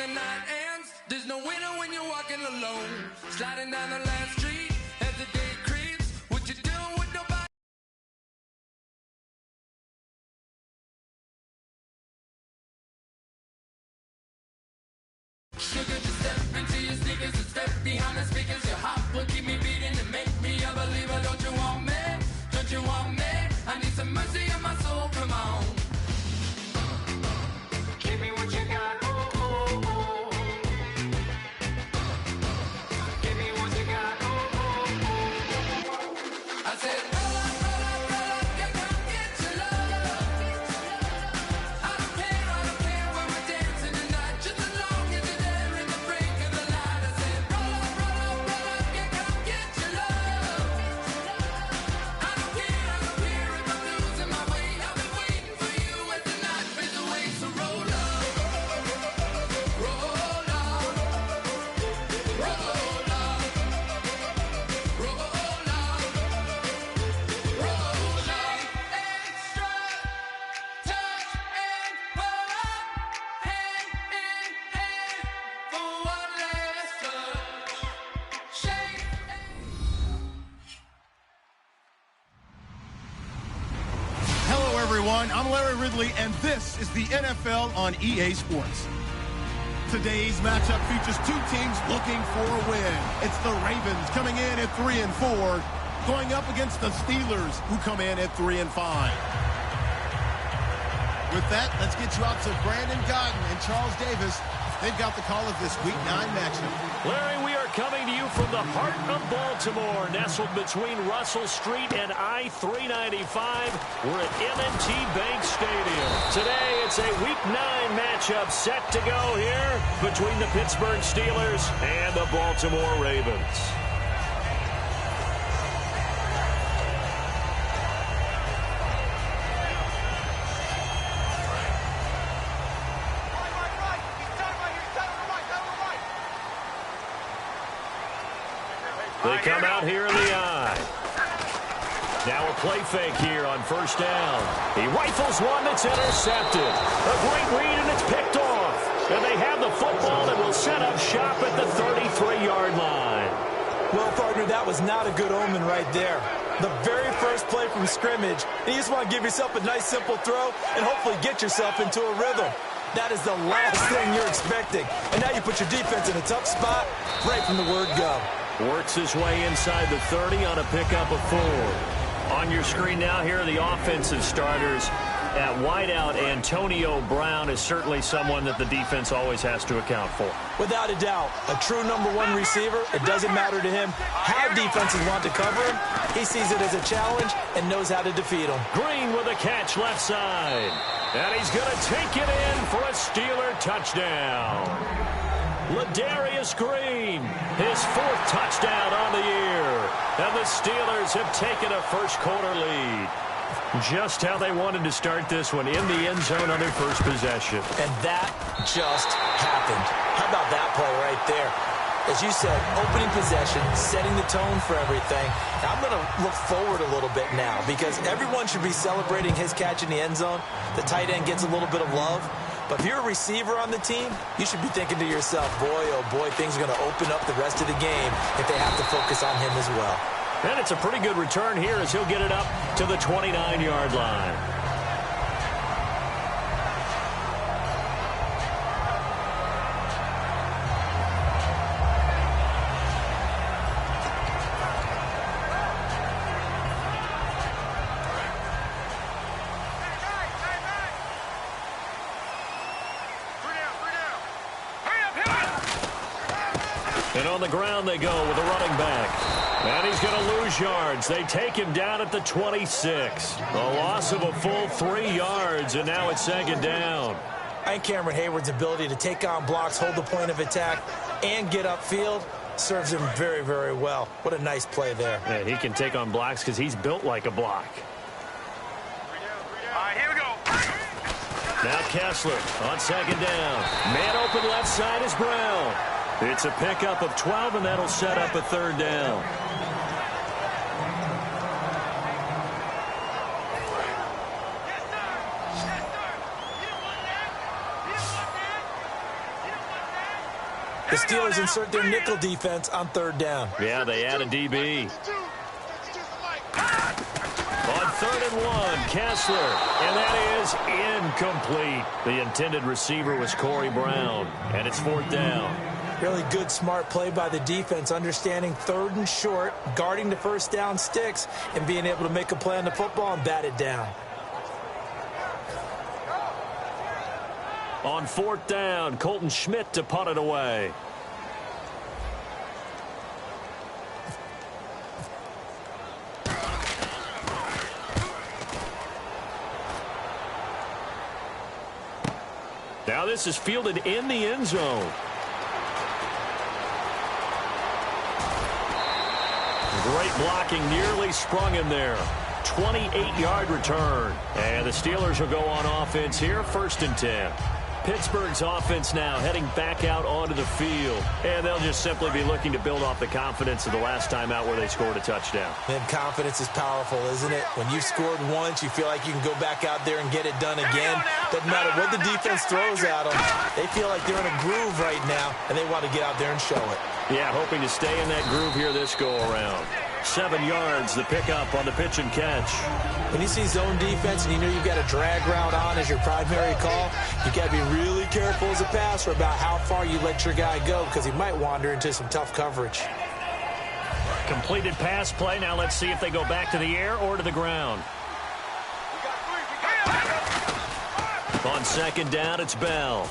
the night ends. There's no winner when you're walking alone. Sliding down the last street as the day creeps. What you doing with nobody? Sugar, just step into your sneakers and step behind the speakers. Your heart will keep me beating and make me a believer. Don't you want me? Don't you want me? I need some mercy on my soul, come on. Give me what you got, oh, oh, oh. Give me what you got, oh, oh, oh. I said, roll up, yeah, come get your love. I don't care when we're dancing tonight, just as long as you're there in the break of the light. I said, roll up, yeah, come get your love. I don't care if I'm losing my way. I've been waiting for you as the night fades away. So roll up, roll up, roll up, roll up, roll up. Extra touch and pull up, hand in hand for one last touch. Shake. Hello, everyone. I'm Larry Ridley, and this is the NFL on EA Sports. Today's matchup features two teams looking for a win. It's the Ravens coming in at 3-4, going up against the Steelers, who come in at 3-5. With that, let's get you out to Brandon Godden and Charles Davis. They've got the call of this Week 9 matchup. Larry, we are coming to you from the heart of Baltimore, nestled between Russell Street and I-395. We're at M&T Bank Stadium. Today, it's a Week 9 matchup set to go here between the Pittsburgh Steelers and the Baltimore Ravens. They come out here in the eye. Now a play fake here on first down. He rifles one that's intercepted. A great read, and it's picked off. And they have the football that will set up shop at the 33-yard line. Well, partner, that was not a good omen right there. The very first play from scrimmage, and you just want to give yourself a nice, simple throw and hopefully get yourself into a rhythm. That is the last thing you're expecting. And now you put your defense in a tough spot right from the word go. Works his way inside the 30 on a pickup of 4. On your screen now, here are the offensive starters. At wideout, Antonio Brown is certainly someone that the defense always has to account for. Without a doubt, a true number 1 receiver. It doesn't matter to him how defenses want to cover him. He sees it as a challenge and knows how to defeat him. Green with a catch left side. And he's going to take it in for a Steeler touchdown. Ladarius Green, his 4th touchdown on the year. And the Steelers have taken a first-quarter lead. Just how they wanted to start this one, in the end zone on their first possession. And that just happened. How about that play right there? As you said, opening possession, setting the tone for everything. Now, I'm going to look forward a little bit now because everyone should be celebrating his catch in the end zone. The tight end gets a little bit of love. But if you're a receiver on the team, you should be thinking to yourself, boy, oh boy, things are going to open up the rest of the game if they have to focus on him as well. And it's a pretty good return here as he'll get it up to the 29-yard line. And on the ground they go with a running back. And he's going to lose yards. They take him down at the 26. A loss of a full 3 yards, and now it's 2nd down. And Cameron Hayward's ability to take on blocks, hold the point of attack, and get upfield serves him very, very well. What a nice play there. And he can take on blocks because he's built like a block. All right, here we go. Now Kessler on 2nd down. Man open left side is Brown. It's a pickup of 12, and that'll set up a 3rd down. The Steelers insert their nickel defense on third down. Yeah, they add a DB. On 3rd and 1, Kessler, and that is incomplete. The intended receiver was Corey Brown, and it's 4th down. Really good, smart play by the defense, understanding 3rd and short, guarding the first down sticks, and being able to make a play on the football and bat it down. On 4th down, Colton Schmidt to punt it away. Now this is fielded in the end zone. Great blocking, nearly sprung him there. 28-yard return. And the Steelers will go on offense here, 1st and 10. Pittsburgh's offense now heading back out onto the field. And they'll just simply be looking to build off the confidence of the last time out where they scored a touchdown. Man, confidence is powerful, isn't it? When you've scored once, you feel like you can go back out there and get it done again. Doesn't matter what the defense throws at them. They feel like they're in a groove right now, and they want to get out there and show it. Yeah, hoping to stay in that groove here this go-around. 7 yards, the pickup on the pitch and catch. When you see zone defense and you know you've got a drag route on as your primary call, you got to be really careful as a passer about how far you let your guy go because he might wander into some tough coverage. Completed pass play. Now let's see if they go back to the air or to the ground. On 2nd down, it's Bell.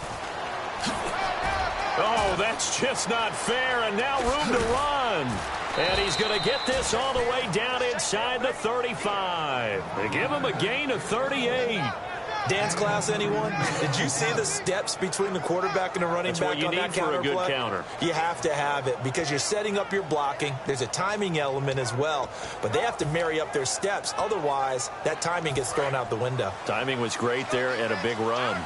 Oh, that's just not fair, and now room to run. And he's going to get this all the way down inside the 35. They give him a gain of 38. Dance class, anyone? Did you see the steps between the quarterback and the running back on that counter play? That's what you need for a good play? counter. You have to have it because you're setting up your blocking. There's a timing element as well, but they have to marry up their steps. Otherwise, that timing gets thrown out the window. Timing was great there and a big run.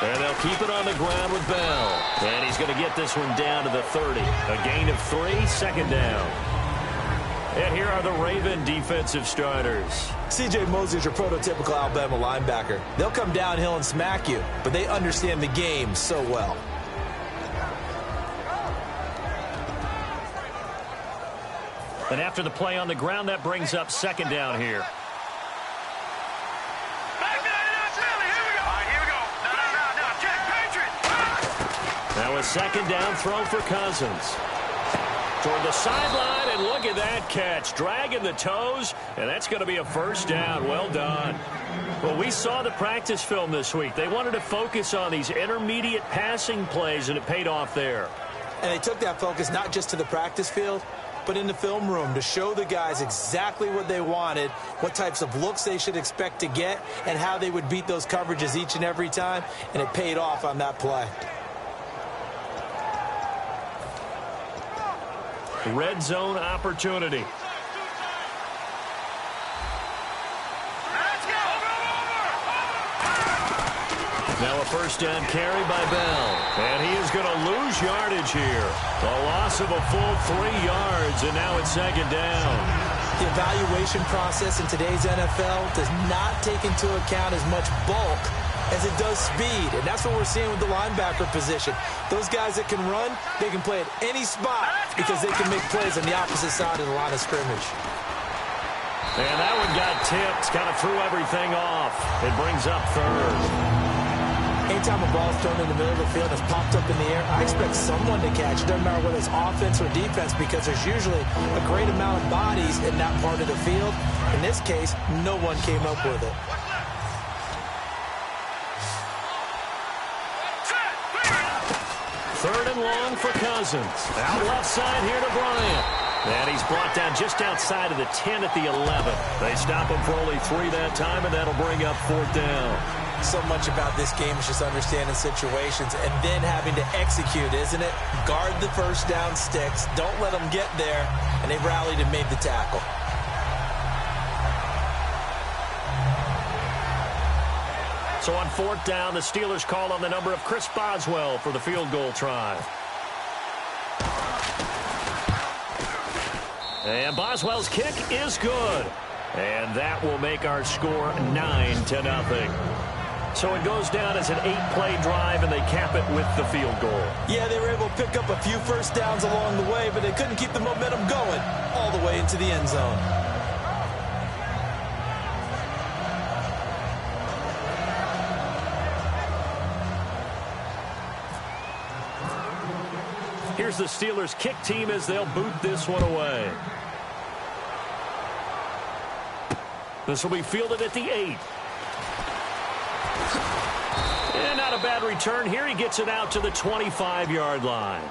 And they'll keep it on the ground with Bell. And he's going to get this one down to the 30. A gain of 3, 2nd down. And here are the Raven defensive starters. C.J. Mosley is your prototypical Alabama linebacker. They'll come downhill and smack you, but they understand the game so well. And after the play on the ground, that brings up 2nd down here. Now a 2nd down throw for Cousins. Toward the sideline, and look at that catch. Dragging the toes, and that's going to be a 1st down. Well done. Well, we saw the practice film this week. They wanted to focus on these intermediate passing plays, and it paid off there. And they took that focus not just to the practice field, but in the film room to show the guys exactly what they wanted, what types of looks they should expect to get, and how they would beat those coverages each and every time, and it paid off on that play. Red zone opportunity. Now a 1st down carry by Bell. And he is going to lose yardage here. A loss of a full 3 yards, and now it's 2nd down. The evaluation process in today's NFL does not take into account as much bulk as it does speed, and that's what we're seeing with the linebacker position. Those guys that can run, they can play at any spot because they can make plays on the opposite side of the line of scrimmage. And that one got tipped, kind of threw everything off. It brings up 3rd. Anytime a ball's thrown in the middle of the field and it's popped up in the air, I expect someone to catch. It doesn't matter whether it's offense or defense because there's usually a great amount of bodies in that part of the field. In this case, no one came up with it. Third and long for Cousins. Out left side here to Bryant. And he's brought down just outside of the 10 at the 11. They stop him for only 3 that time, and that'll bring up 4th down. So much about this game is just understanding situations and then having to execute, isn't it? Guard the first down sticks. Don't let them get there. And they rallied and made the tackle. So on 4th down, the Steelers call on the number of Chris Boswell for the field goal try. And Boswell's kick is good. And that will make our score 9-0. So it goes down as an 8-play drive, and they cap it with the field goal. Yeah, they were able to pick up a few first downs along the way, but they couldn't keep the momentum going all the way into the end zone. Here's the Steelers' kick team as they'll boot this one away. This will be fielded at the 8. And not a bad return here. He gets it out to the 25-yard line.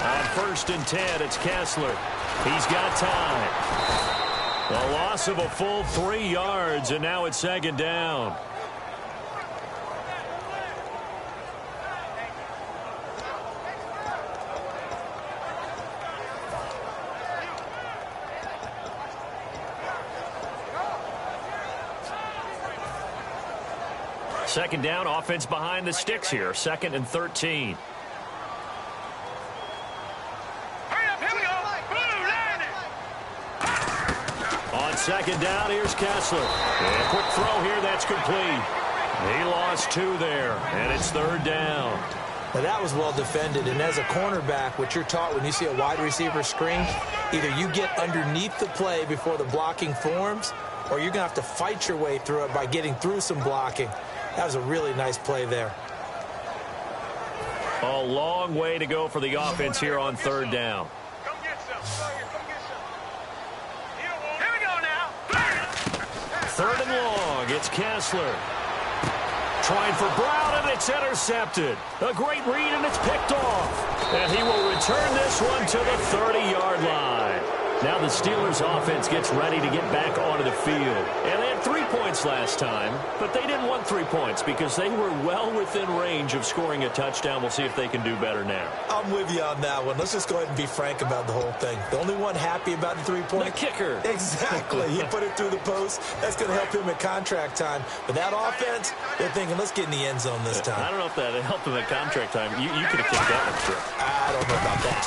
On 1st and 10, it's Kessler. He's got time. A loss of a full 3 yards, and now it's 2nd down. Second down, offense behind the sticks here. 2nd and 13. On 2nd down, here's Kessler. And a quick throw here, that's complete. He lost 2 there, and it's 3rd down. Now that was well defended, and as a cornerback, what you're taught when you see a wide receiver screen, either you get underneath the play before the blocking forms, or you're going to have to fight your way through it by getting through some blocking. That was a really nice play there. A long way to go for the offense here on 3rd down. Come get some. Come get some. Here we go now. 3rd and long, it's Kessler. Trying for Brown, and it's intercepted. A great read, and it's picked off. And he will return this one to the 30-yard line. Now the Steelers offense gets ready to get back onto the field. And they had 3 points last time, but they didn't want 3 points because they were well within range of scoring a touchdown. We'll see if they can do better now. I'm with you on that one. Let's just go ahead and be frank about the whole thing. The only one happy about the 3-point. The kicker. Exactly. He put it through the post. That's going to help him at contract time. But that offense, they're thinking, let's get in the end zone this time. I don't know if that helped him at contract time. You could have kicked that one, sure. I don't know about that.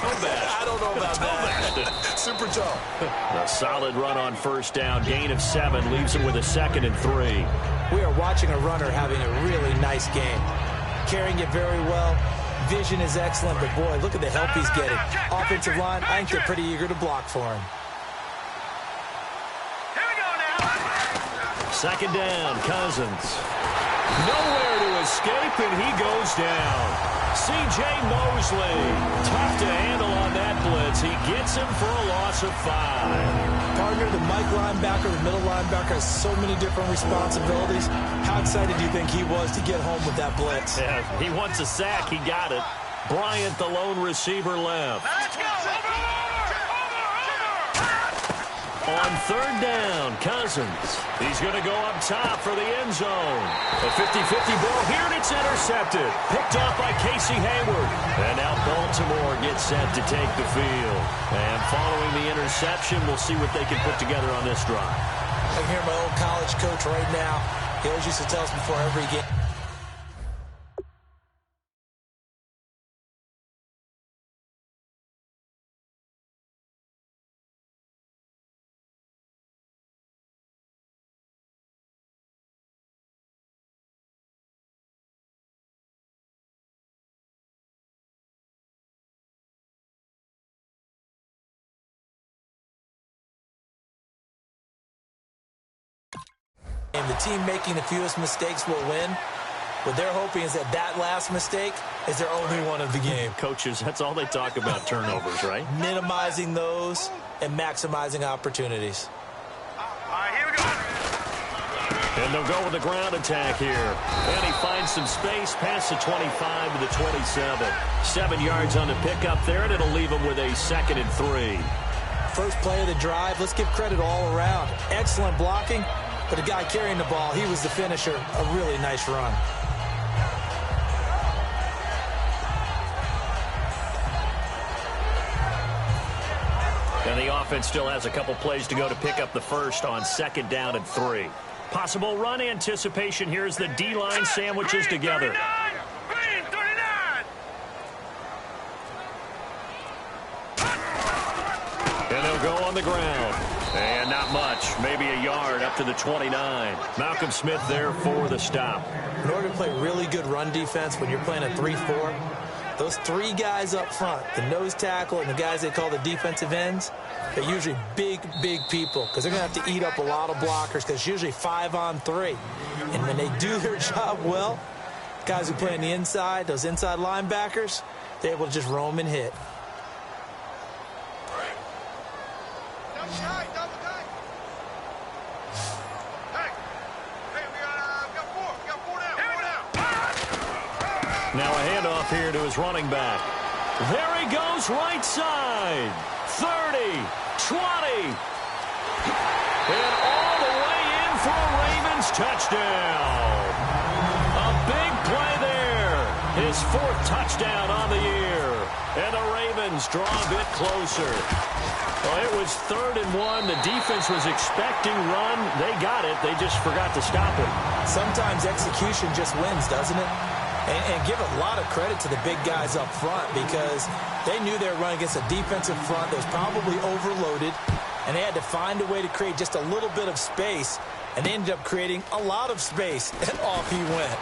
I don't know about that. Super Joe. A solid run on 1st down. Gain of 7 leaves him with a 2nd and 3. We are watching a runner having a really nice game. Carrying it very well. Vision is excellent, but boy, look at the help he's getting. Offensive line, I think they're pretty eager to block for him. Here we go now. 2nd down, Cousins. Nowhere to escape, and he goes down. C.J. Mosley, tough to handle on that blitz. He gets him for a loss of 5. Partner, the Mike linebacker, the middle linebacker, has so many different responsibilities. How excited do you think he was to get home with that blitz? Yeah, he wants a sack. He got it. Bryant, the lone receiver, left. Let's go. On 3rd down, Cousins. He's going to go up top for the end zone. A 50-50 ball here, and it's intercepted. Picked off by Casey Hayward. And now Baltimore gets set to take the field. And following the interception, we'll see what they can put together on this drive. I can hear my old college coach right now. He always used to tell us before every game. And the team making the fewest mistakes will win. What they're hoping is that that last mistake is their only one of the game. Coaches, that's all they talk about, turnovers, right? Minimizing those and maximizing opportunities. All right, here we go. And they'll go with the ground attack here. And he finds some space past the 25 to the 27. 7 yards on the pickup there, and it'll leave him with a 2nd and 3. First play of the drive, let's give credit all around. Excellent blocking, but the guy carrying the ball, he was the finisher. A really nice run. And the offense still has a couple plays to go to pick up the first on 2nd down and 3. Possible run anticipation here as the D-line sandwiches together. Green, 39. And they'll go on the ground. And not much, maybe a yard up to the 29. Malcolm Smith there for the stop. In order to play really good run defense when you're playing a 3-4, those three guys up front, the nose tackle and the guys they call the defensive ends, they're usually big, big people because they're going to have to eat up a lot of blockers because it's usually 5-on-3. And when they do their job well, guys who play on the inside, those inside linebackers, they're able to just roam and hit. Double tight, double tight. Hey, we got four down, Now a handoff here to his running back. There he goes, right side. 30, 20. And all the way in for a Ravens touchdown. A big play there. His fourth touchdown on the year. And the Ravens draw a bit closer. Well, it was 3rd and 1. The defense was expecting run. They got it. They just forgot to stop it. Sometimes execution just wins, doesn't it? And give a lot of credit to the big guys up front because they knew they were running against a defensive front that was probably overloaded, and they had to find a way to create just a little bit of space, and they ended up creating a lot of space, and off he went.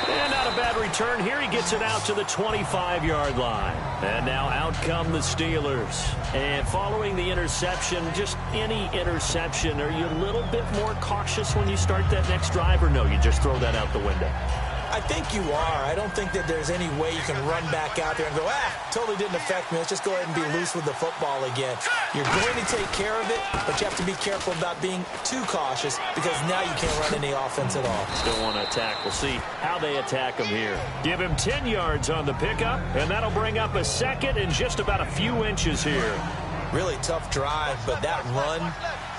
And not a bad return here. He gets it out to the 25-yard line. And now out come the Steelers. And following the interception, just any interception, are you a little bit more cautious when you start that next drive, or no, you just throw that out the window? I think you are. I don't think that there's any way you can run back out there and go, totally didn't affect me. Let's just go ahead and be loose with the football again. You're going to take care of it, but you have to be careful about being too cautious because now you can't run any offense at all. Still want to attack. We'll see how they attack him here. Give him 10 yards on the pickup, and that'll bring up a second and just about a few inches here. Really tough drive, but that run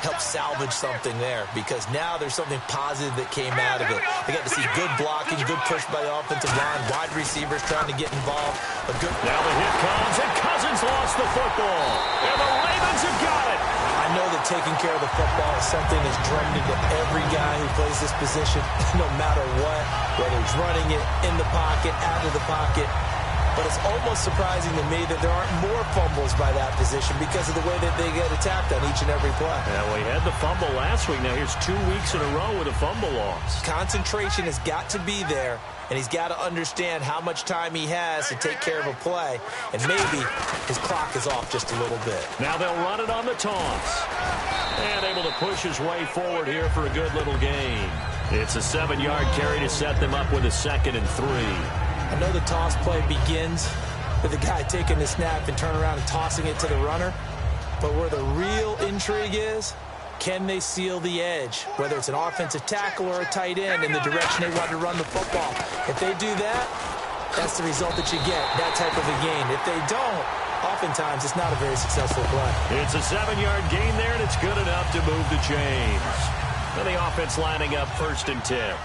helped salvage something there because now there's something positive that came out of it. They got to see good blocking, good push by the offensive line, wide receivers trying to get involved. Now the hit comes, and Cousins lost the football. And the Ravens have got it. I know that taking care of the football is something that's drummed into every guy who plays this position, no matter what, whether he's running it in the pocket, out of the pocket. But it's almost surprising to me that there aren't more fumbles by that position because of the way that they get attacked on each and every play. Yeah, we had the fumble last week. Now here's 2 weeks in a row with a fumble loss. Concentration has got to be there, and he's got to understand how much time he has to take care of a play, and maybe his clock is off just a little bit. Now they'll run it on the toss. And able to push his way forward here for a good little gain. It's a 7-yard carry to set them up with a 2nd and 3. I know the toss play begins with the guy taking the snap and turning around and tossing it to the runner. But where the real intrigue is, can they seal the edge? Whether it's an offensive tackle or a tight end in the direction they want to run the football. If they do that, that's the result that you get, that type of a gain. If they don't, oftentimes it's not a very successful play. It's a 7-yard gain there, and it's good enough to move the chains. And the offense lining up 1st and 10.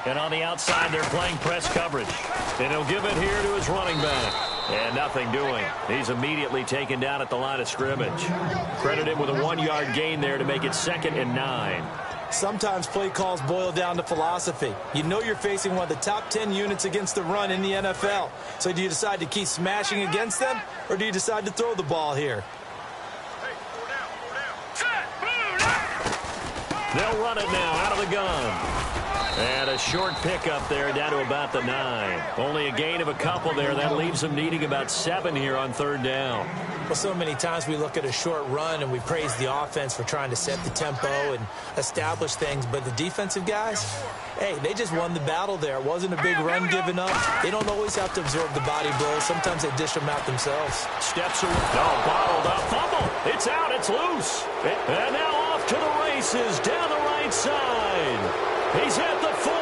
And on the outside, they're playing press coverage. And he'll give it here to his running back. And nothing doing. He's immediately taken down at the line of scrimmage. Credit him with a 1-yard gain there to make it 2nd and 9. Sometimes play calls boil down to philosophy. You know you're facing one of the top 10 units against the run in the NFL. So do you decide to keep smashing against them, or do you decide to throw the ball here? They'll run it now out of the gun. And a short pickup there down to about the 9. Only a gain of a couple there. That leaves them needing about 7 here on 3rd down. Well, so many times we look at a short run and we praise the offense for trying to set the tempo and establish things. But the defensive guys, hey, they just won the battle there. It wasn't a big run given up. They don't always have to absorb the body blows. Sometimes they dish them out themselves. Steps away. Oh, bottled up. Fumble. It's out. It's loose. And now off to the races down the right side. He's at the 40,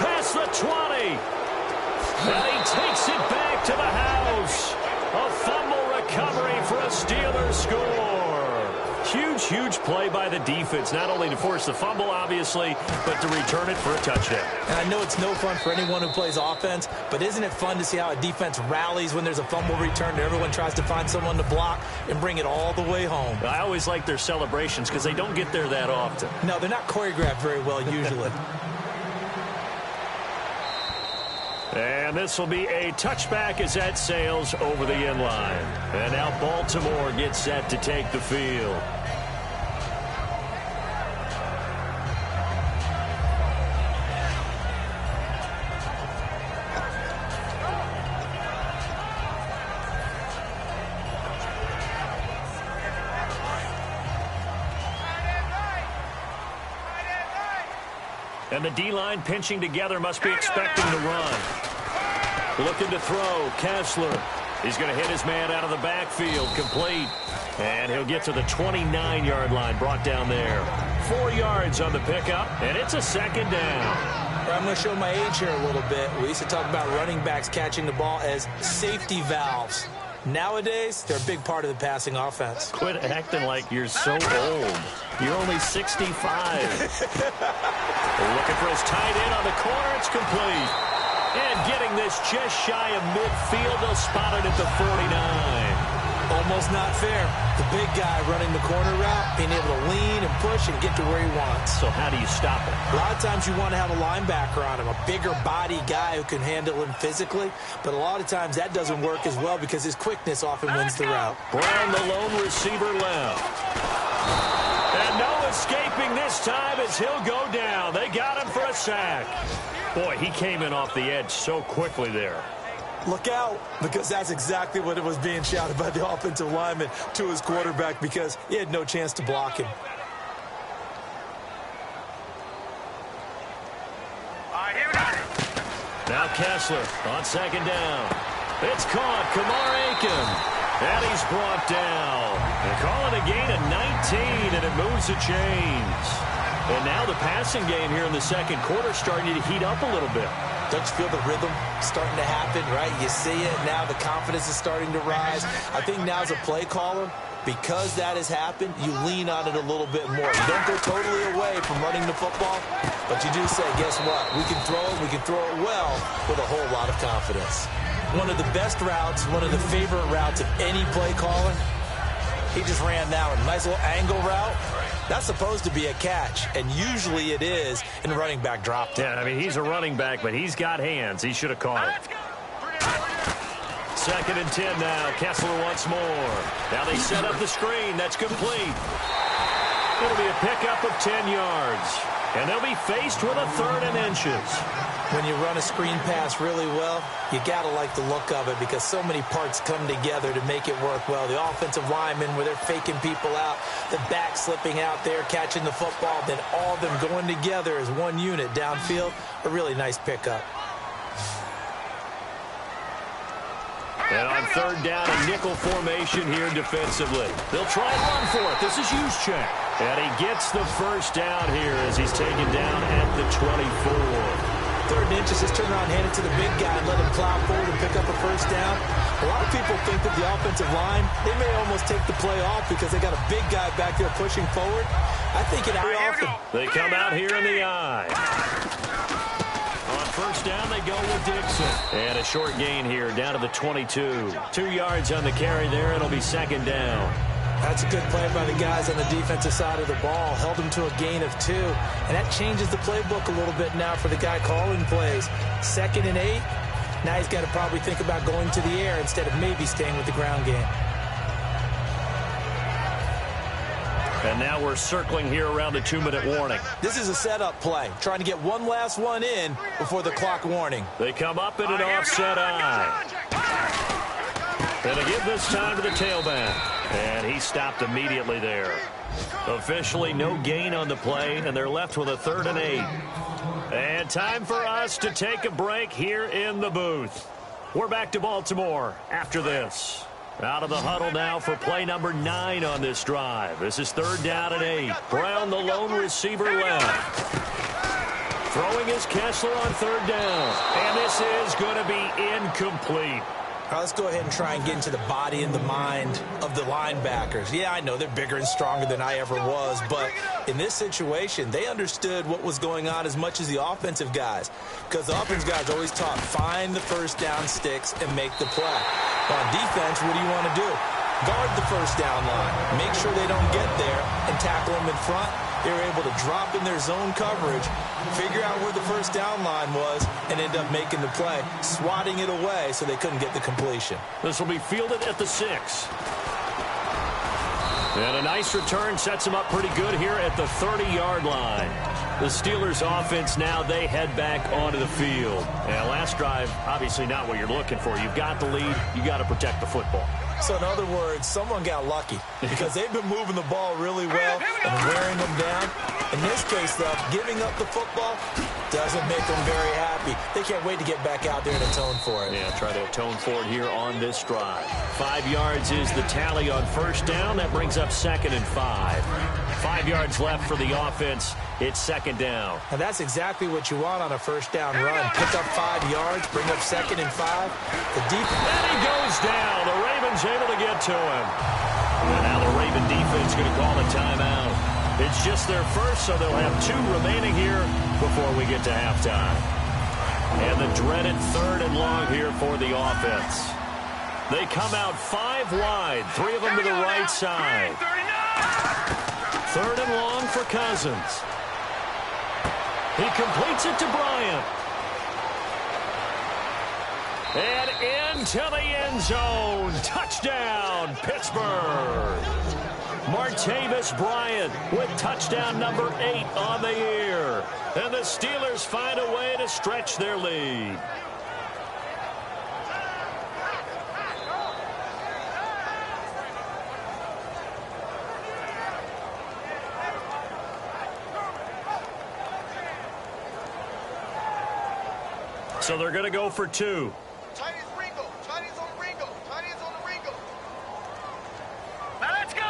past the 20, and he takes it back to the house. A fumble recovery for a Steelers score. huge play by the defense, not only to force the fumble, obviously, but to return it for a touchdown. And I know it's no fun for anyone who plays offense, but isn't it fun to see how a defense rallies when there's a fumble return and everyone tries to find someone to block and bring it all the way home? I always like their celebrations because they don't get there that often. No, they're not choreographed very well usually. And this will be a touchback as that sails over the end line. And now Baltimore gets set to take the field. And the D-line pinching together, must be expecting to run. Looking to throw, Kessler. He's going to hit his man out of the backfield, complete. And he'll get to the 29-yard line, brought down there. 4 yards on the pickup, and it's a second down. I'm going to show my age here a little bit. We used to talk about running backs catching the ball as safety valves. Nowadays, they're a big part of the passing offense. Quit acting like you're so old. You're only 65. Looking for his tight end on the corner. It's complete. And getting this just shy of midfield. They'll spot it at the 49. Almost not fair. The big guy running the corner route, being able to lean and push and get to where he wants. So how do you stop it? A lot of times you want to have a linebacker on him, a bigger body guy who can handle him physically. But a lot of times that doesn't work as well because his quickness often wins the route. Brown, the lone receiver, left. And no escaping this time as he'll go down. They got him for a sack. Boy, he came in off the edge so quickly there. Look out, because that's exactly what it was being shouted by the offensive lineman to his quarterback because he had no chance to block him. Now Kessler on second down. It's caught. Kamar Aiken. And he's brought down. They call it a gain of 19, and it moves the chains. And now the passing game here in the second quarter starting to heat up a little bit. Don't you feel the rhythm starting to happen, right? You see it. Now the confidence is starting to rise. I think now as a play caller, because that has happened, you lean on it a little bit more. You don't go totally away from running the football, but you do say, guess what? We can throw it. We can throw it well with a whole lot of confidence. One of the best routes, one of the favorite routes of any play caller. He just ran that one. Nice little angle route. That's supposed to be a catch, and usually it is, and the running back dropped it. Yeah, I mean, he's a running back, but he's got hands. He should have caught it. 2nd and 10 now. Kessler once more. Now they set up the screen. That's complete. It'll be a pickup of 10 yards. And they'll be faced with a 3rd and inches. When you run a screen pass really well, you got to like the look of it because so many parts come together to make it work well. The offensive linemen, where they're faking people out, the back slipping out there, catching the football, then all of them going together as one unit downfield. A really nice pickup. And on 3rd down, a nickel formation here defensively. They'll try and run for it. This is Juszczyk. And he gets the first down here as he's taken down at the 24. 3rd and inches, just turn around, hand it to the big guy and let him plow forward and pick up a first down. A lot of people think that the offensive line, they may almost take the play off because they got a big guy back there pushing forward. I think it very often. They come out here in the eye. On 1st down, they go with Dixon. And a short gain here down to the 22. 2 yards on the carry there. It'll be 2nd down. That's a good play by the guys on the defensive side of the ball. Held them to a gain of 2. And that changes the playbook a little bit now for the guy calling plays. 2nd and 8. Now he's got to probably think about going to the air instead of maybe staying with the ground game. And now we're circling here around the 2-minute warning. This is a setup play. Trying to get one last one in before the clock warning. They come up in an offset eye. And again this time to the tailback. And he stopped immediately there. Officially no gain on the play, and they're left with a 3rd and 8. And time for us to take a break here in the booth. We're back to Baltimore after this. Out of the huddle now for play number 9 on this drive. This is 3rd down and 8. Brown, the lone receiver, left. Throwing is Kessler on 3rd down. And this is going to be incomplete. All right, let's go ahead and try and get into the body and the mind of the linebackers. Yeah, I know they're bigger and stronger than I ever was, but in this situation, they understood what was going on as much as the offensive guys, because the offensive guys always taught, find the first down sticks and make the play. On defense, what do you want to do? Guard the first down line. Make sure they don't get there and tackle them in front. They were able to drop in their zone coverage, figure out where the first down line was, and end up making the play, swatting it away so they couldn't get the completion. This will be fielded at the 6. And a nice return sets them up pretty good here at the 30-yard line. The Steelers offense now, they head back onto the field. And last drive, obviously not what you're looking for. You've got the lead. You got to protect the football. So in other words, someone got lucky because they've been moving the ball really well and wearing them down. In this case, though, giving up the football doesn't make them very happy. They can't wait to get back out there and atone for it. Yeah, try to atone for it here on this drive. 5 yards is the tally on first down. That brings up 2nd and 5. 5 yards left for the offense. It's 2nd down. And that's exactly what you want on a first down run. Pick up 5 yards, bring up 2nd and 5. The defense. And he goes down. The Ravens able to get to him. And now the Raven defense going to call a timeout. It's just their first, so they'll have 2 remaining here before we get to halftime. And the dreaded 3rd and long here for the offense. They come out 5 wide, 3 of them to the right side. 3rd and long for Cousins. He completes it to Bryant. And into the end zone. Touchdown, Pittsburgh. Martavis Bryant with touchdown number 8 on the year. And the Steelers find a way to stretch their lead. So they're going to go for 2. Tight is Ringo. Tight is on Ringo. Tight is on the Ringo. Now let's go.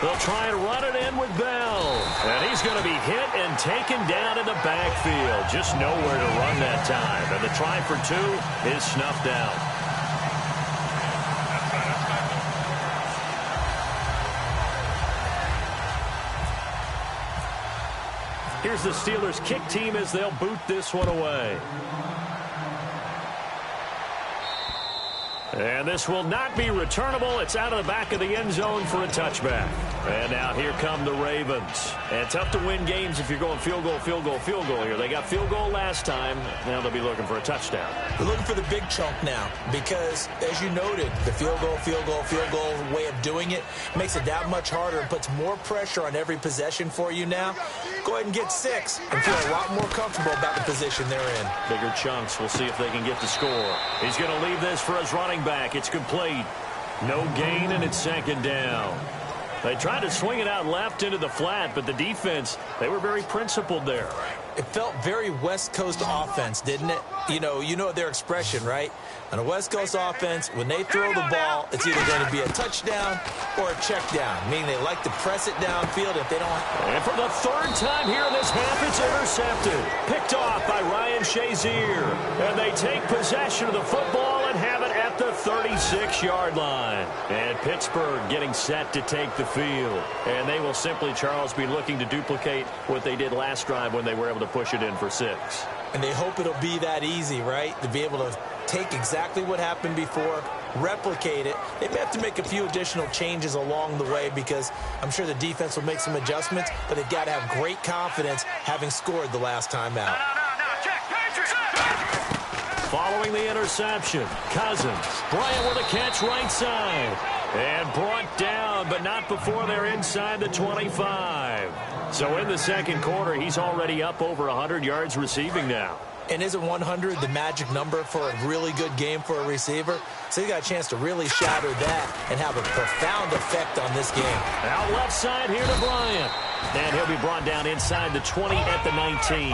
They'll try and run it in with Bell. And he's going to be hit and taken down in the backfield. Just nowhere to run that time. And the try for 2 is snuffed out. Here's the Steelers kick team as they'll boot this one away. And this will not be returnable. It's out of the back of the end zone for a touchback. And now here come the Ravens. And tough to win games if you're going field goal, field goal, field goal here. They got field goal last time. Now they'll be looking for a touchdown. They're looking for the big chunk now because, as you noted, the field goal, field goal, field goal way of doing it makes it that much harder and puts more pressure on every possession for you now. Go ahead and get 6 and feel a lot more comfortable about the position they're in. Bigger chunks. We'll see if they can get the score. He's going to leave this for his running back. It's complete. No gain, and it's 2nd down. They tried to swing it out left into the flat, but the defense, they were very principled there. It felt very West Coast offense, didn't it? You know their expression, right? On a West Coast offense, when they throw the ball, it's either going to be a touchdown or a check down, meaning they like to press it downfield if they don't. And for the 3rd time here in this half, it's intercepted. Picked off by Ryan Shazier. And they take possession of the football and have it at the 36-yard line. And Pittsburgh getting set to take the field. And they will simply, Charles, be looking to duplicate what they did last drive when they were able to push it in for 6. And they hope it'll be that easy, right? To be able to take exactly what happened before, replicate it. They may have to make a few additional changes along the way because I'm sure the defense will make some adjustments, but they've got to have great confidence having scored the last time out. No, check. Following the interception, Cousins. Bryant with a catch right side. And brought down, but not before they're inside the 25. So in the 2nd quarter, he's already up over 100 yards receiving now. And isn't 100 the magic number for a really good game for a receiver? So he got a chance to really shatter that and have a profound effect on this game. Out left side here to Bryant. And he'll be brought down inside the 20 at the 19.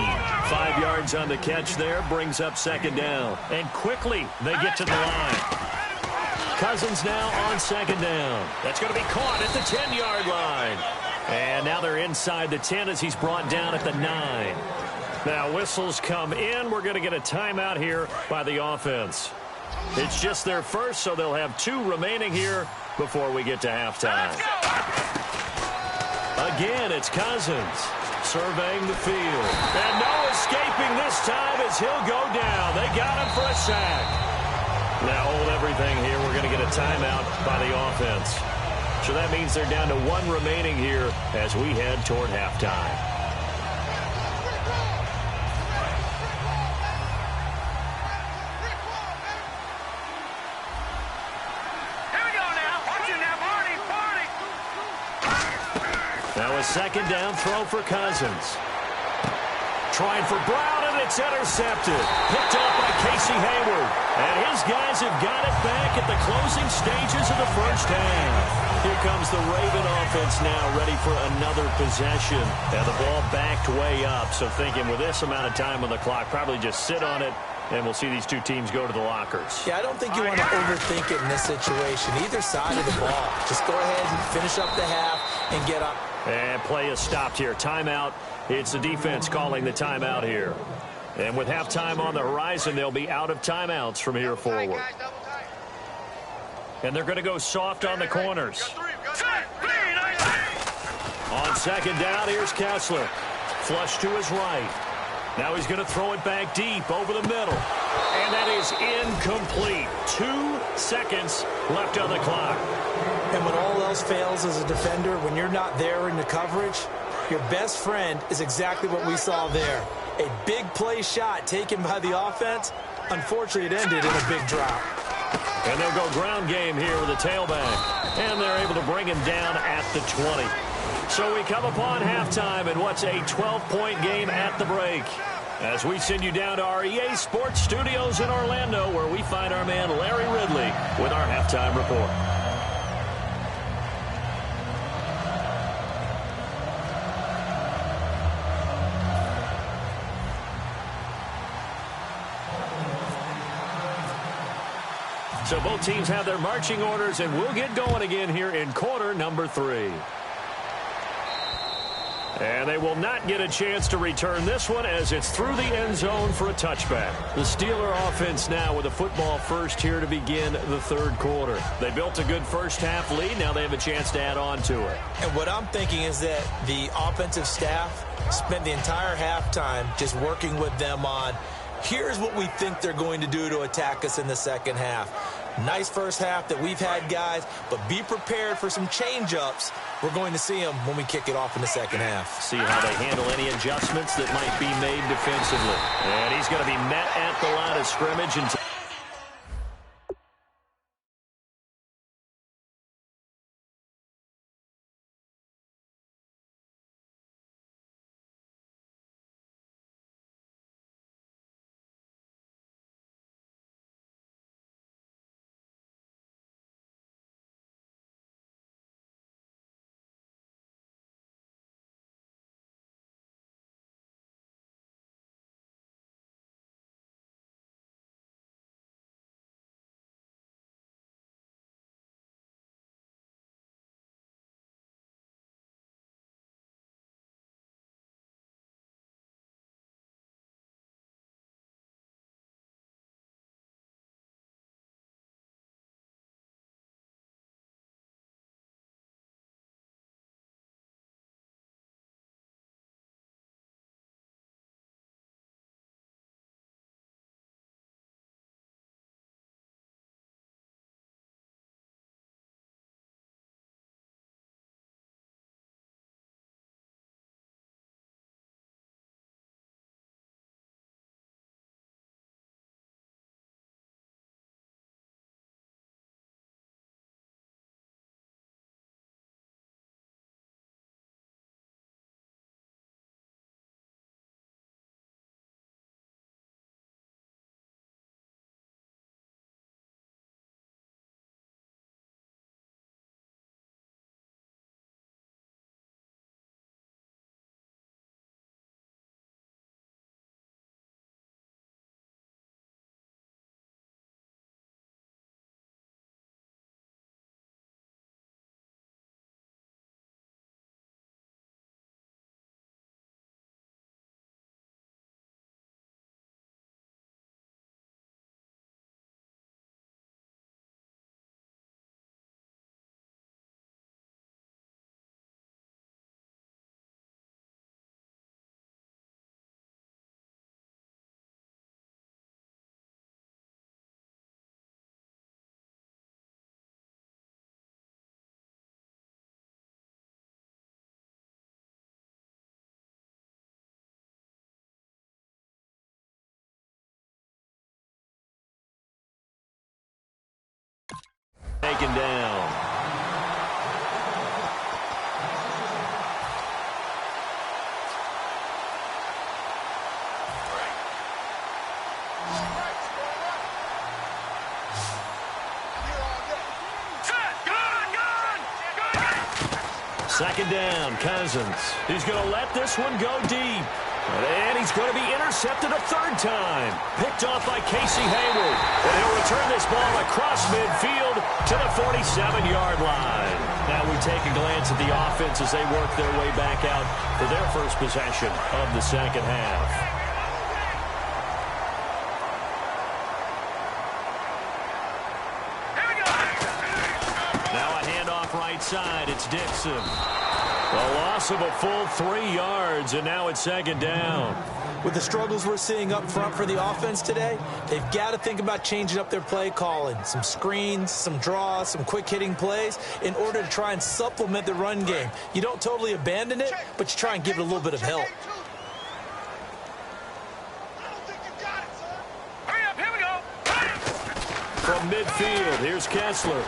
5 yards on the catch there, brings up 2nd down. And quickly, they get to the line. Cousins now on 2nd down. That's going to be caught at the 10-yard line. And now they're inside the 10 as he's brought down at the 9. Now whistles come in. We're going to get a timeout here by the offense. It's just their first, so they'll have 2 remaining here before we get to halftime. Again, it's Cousins surveying the field. And no escaping this time as he'll go down. They got him for a sack. Now hold everything here. We're going to get a timeout by the offense. So that means they're down to 1 remaining here as we head toward halftime. Now a second down throw for Cousins. Trying for Brown, and it's intercepted. Picked up by Casey Hayward. And his guys have got it back at the closing stages of the first half. Here comes the Raven offense now, ready for another possession. And the ball backed way up, so thinking with this amount of time on the clock, probably just sit on it, and we'll see these 2 teams go to the lockers. Yeah, I don't think you want to overthink it in this situation. Either side of the ball. Just go ahead and finish up the half and get up. And play is stopped here. Timeout. It's the defense calling the timeout here. And with halftime on the horizon, they'll be out of timeouts from here forward. And they're going to go soft on the corners. On second down, here's Kessler. Flush to his right. Now he's going to throw it back deep over the middle. And that is incomplete. 2 seconds left on the clock. And when all else fails as a defender, when you're not there in the coverage, your best friend is exactly what we saw there. A big play shot taken by the offense. Unfortunately, it ended in a big drop. And they'll go ground game here with a tailback. And they're able to bring him down at the 20. So we come upon halftime in what's a 12-point game at the break. As we send you down to our EA Sports Studios in Orlando, where we find our man Larry Ridley with our halftime report. So both teams have their marching orders, and we'll get going again here in quarter number 3. And they will not get a chance to return this one as it's through the end zone for a touchback. The Steeler offense now with a football first here to begin the 3rd quarter. They built a good first half lead. Now they have a chance to add on to it. And what I'm thinking is that the offensive staff spent the entire halftime just working with them on, here's what we think they're going to do to attack us in the second half. Nice first half that we've had, guys, but be prepared for some change-ups. We're going to see them when we kick it off in the second half. See how they handle any adjustments that might be made defensively. And he's going to be met at the line of scrimmage and Taken down. Second down, Cousins. He's going to let this one go deep. And he's going to be intercepted a third time. Picked off by Casey Hayward. And he'll return this ball across midfield to the 47-yard line. Now we take a glance at the offense as they work their way back out for their first possession of the second half. Now a handoff right side. It's Dixon. A loss of a full 3 yards, and now it's second down. With the struggles we're seeing up front for the offense today, they've got to think about changing up their play calling. Some screens, some draws, some quick-hitting plays in order to try and supplement the run game. You don't totally abandon it, but you try and give it a little bit of help. From midfield, here's Kessler.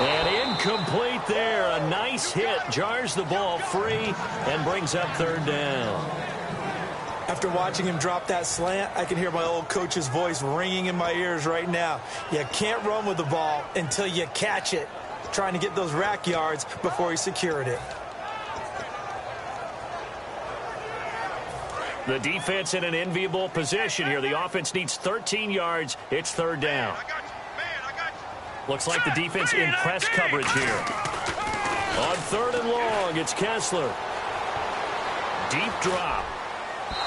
And incomplete there. A nice hit. Jars the ball free and brings up third down. After watching him drop that slant, I can hear my old coach's voice ringing in my ears right now. You can't run with the ball until you catch it. Trying to get those rack yards before he secured it. The defense in an enviable position here. The offense needs 13 yards. It's third down. Looks like the defense in press coverage here. On third and long, it's Kessler. Deep drop.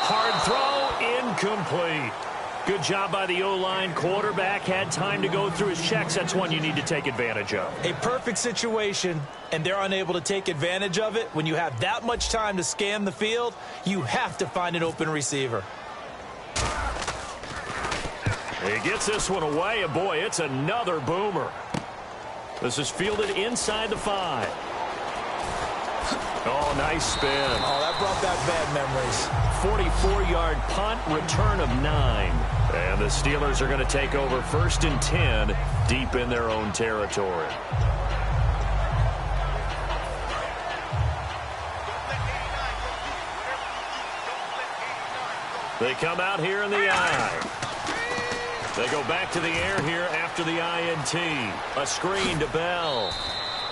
Hard throw, incomplete. Good job by the O-line. Quarterback had time to go through his checks. That's one you need to take advantage of. A perfect situation, and they're unable to take advantage of it. When you have that much time to scan the field, you have to find an open receiver. He gets this one away, and boy, it's another boomer. This is fielded inside the 5. Oh, nice spin. Oh, that brought back bad memories. 44-yard punt, return of 9. And the Steelers are going to take over 1st and 10 deep in their own territory. They come out here in the I. They go back to the air here after the INT. A screen to Bell.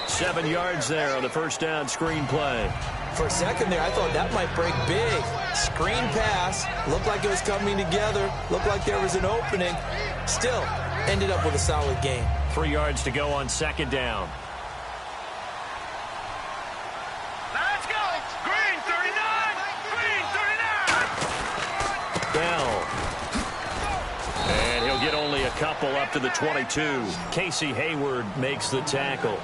7 yards there on the first down screen play. For a second there, I thought that might break big. Screen pass. Looked like it was coming together. Looked like there was an opening. Still, ended up with a solid gain. 3 yards to go on second down. Let's go! Green 39! Green 39! Bell. And he'll get only a couple up to the 22. Casey Hayward makes the tackle.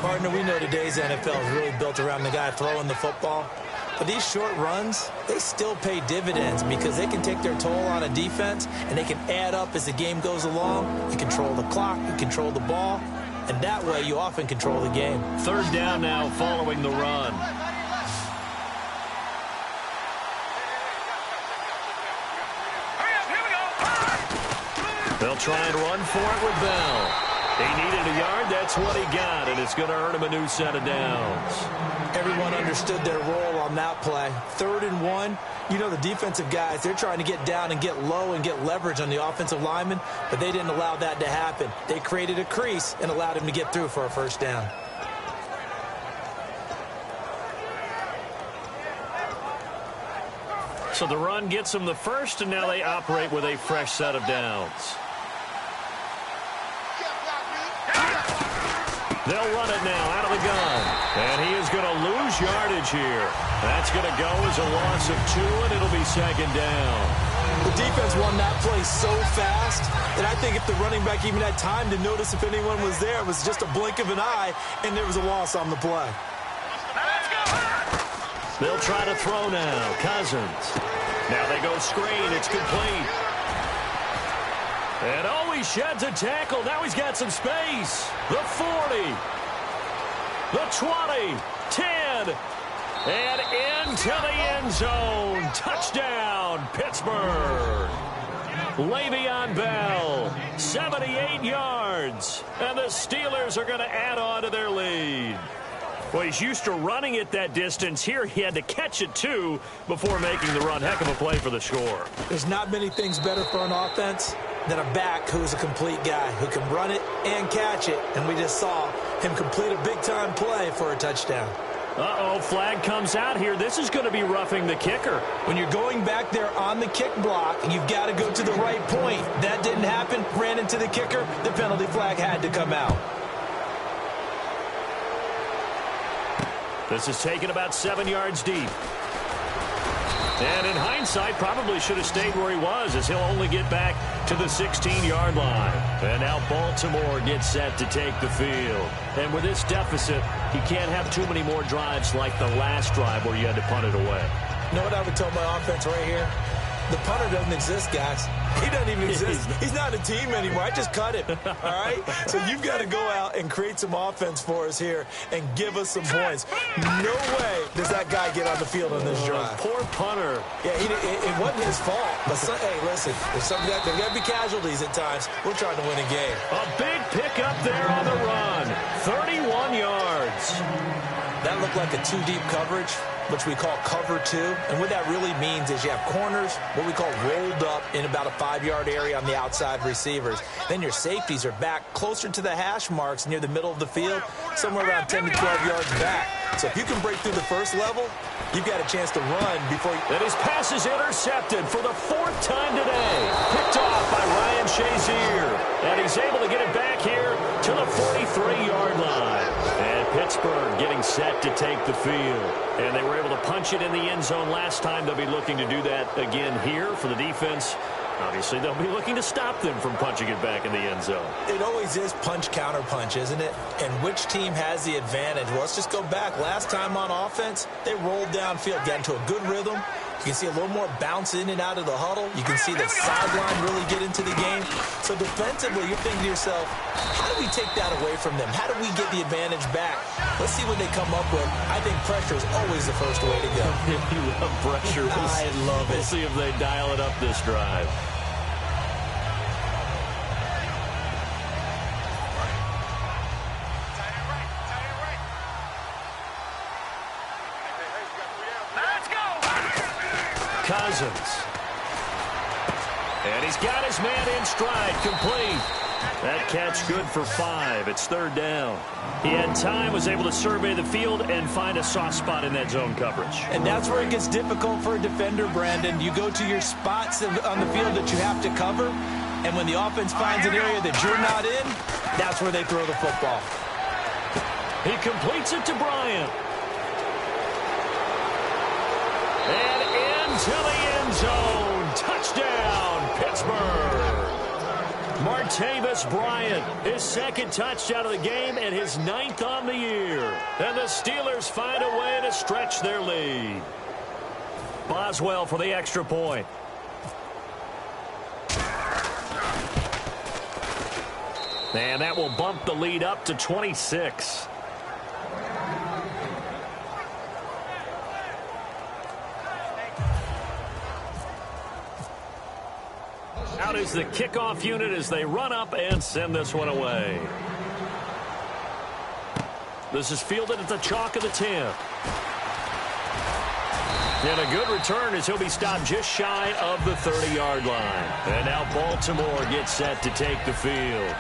Partner, we know today's NFL is really built around the guy throwing the football. But these short runs, they still pay dividends because they can take their toll on a defense and they can add up as the game goes along. You control the clock, you control the ball, and that way you often control the game. Third down now following the run. Hurry up, here we go! They'll try and run for it with Bell. He needed a yard, that's what he got, and it's going to earn him a new set of downs. Everyone understood their role on that play. 3rd and 1. You know the defensive guys, they're trying to get down and get low and get leverage on the offensive lineman, but they didn't allow that to happen. They created a crease and allowed him to get through for a first down. So the run gets them the first, and now they operate with a fresh set of downs. They'll run it now out of the gun. And he is going to lose yardage here. That's going to go as a loss of 2, and it'll be second down. The defense won that play so fast that I think if the running back even had time to notice if anyone was there, it was just a blink of an eye, and there was a loss on the play. Let's go! They'll try to throw now. Cousins. Now they go screen. It's complete. And oh, he sheds a tackle. Now he's got some space. The 40. The 20. 10. And into the end zone. Touchdown, Pittsburgh. Le'Veon Bell, 78 yards. And the Steelers are going to add on to their lead. Well, he's used to running it that distance. Here he had to catch it, too, before making the run. Heck of a play for the score. There's not many things better for an offense than a back who's a complete guy who can run it and catch it. And we just saw him complete a big-time play for a touchdown. Uh-oh, flag comes out here. This is going to be roughing the kicker. When you're going back there on the kick block, you've got to go to the right point. That didn't happen. Ran into the kicker. The penalty flag had to come out. This is taken about 7 yards deep. And in hindsight, probably should have stayed where he was, as he'll only get back to the 16-yard line. And now Baltimore gets set to take the field. And with this deficit, you can't have too many more drives like the last drive where you had to punt it away. You know what I would tell my offense right here? The punter doesn't exist, guys. He doesn't even exist. He's not a team anymore. I just cut him, all right? So you've got to go out and create some offense for us here and give us some points. No way does that guy get on the field on this drive. Poor punter. Yeah, it wasn't his fault. But, hey, listen, there's got to be casualties at times. We're trying to win a game. A big pickup there on the run. 31 yards. That looked like a two-deep coverage, which we call cover two. And what that really means is you have corners, what we call rolled up in about a 5-yard area on the outside receivers. Then your safeties are back closer to the hash marks near the middle of the field, somewhere around 10 to 12 yards back. So if you can break through the first level, you've got a chance to run before you... And his pass is intercepted for the 4th time today. Picked off by Ryan Shazier. And he's able to get it back here to the 43-yard line. And Pittsburgh getting set to take the field. And they were able to punch it in the end zone last time. They'll be looking to do that again here for the defense. Obviously, they'll be looking to stop them from punching it back in the end zone. It always is punch, counter punch, isn't it? And which team has the advantage? Well, let's just go back. Last time on offense, they rolled downfield, got into a good rhythm. You can see a little more bounce in and out of the huddle. You can see the sideline really get into the game. So defensively, you're thinking to yourself, how do we take that away from them? How do we get the advantage back? Let's see what they come up with. I think pressure is always the first way to go. You love pressure. I love it. We'll see if they dial it up this drive. Cousins. And he's got his man in stride, complete. That catch good for 5. It's 3rd down. He had time, was able to survey the field and find a soft spot in that zone coverage. And that's where it gets difficult for a defender, Brandon. You go to your spots on the field that you have to cover, and when the offense finds an area that you're not in, that's where they throw the football. He completes it to Bryant. And into the end zone. Touchdown, Pittsburgh. Martavis Bryant, his 2nd touchdown of the game and his 9th on the year. And the Steelers find a way to stretch their lead. Boswell for the extra point. And that will bump the lead up to 26. Out is the kickoff unit as they run up and send this one away. This is fielded at the chalk of the 10. And a good return as he'll be stopped just shy of the 30-yard line. And now Baltimore gets set to take the field.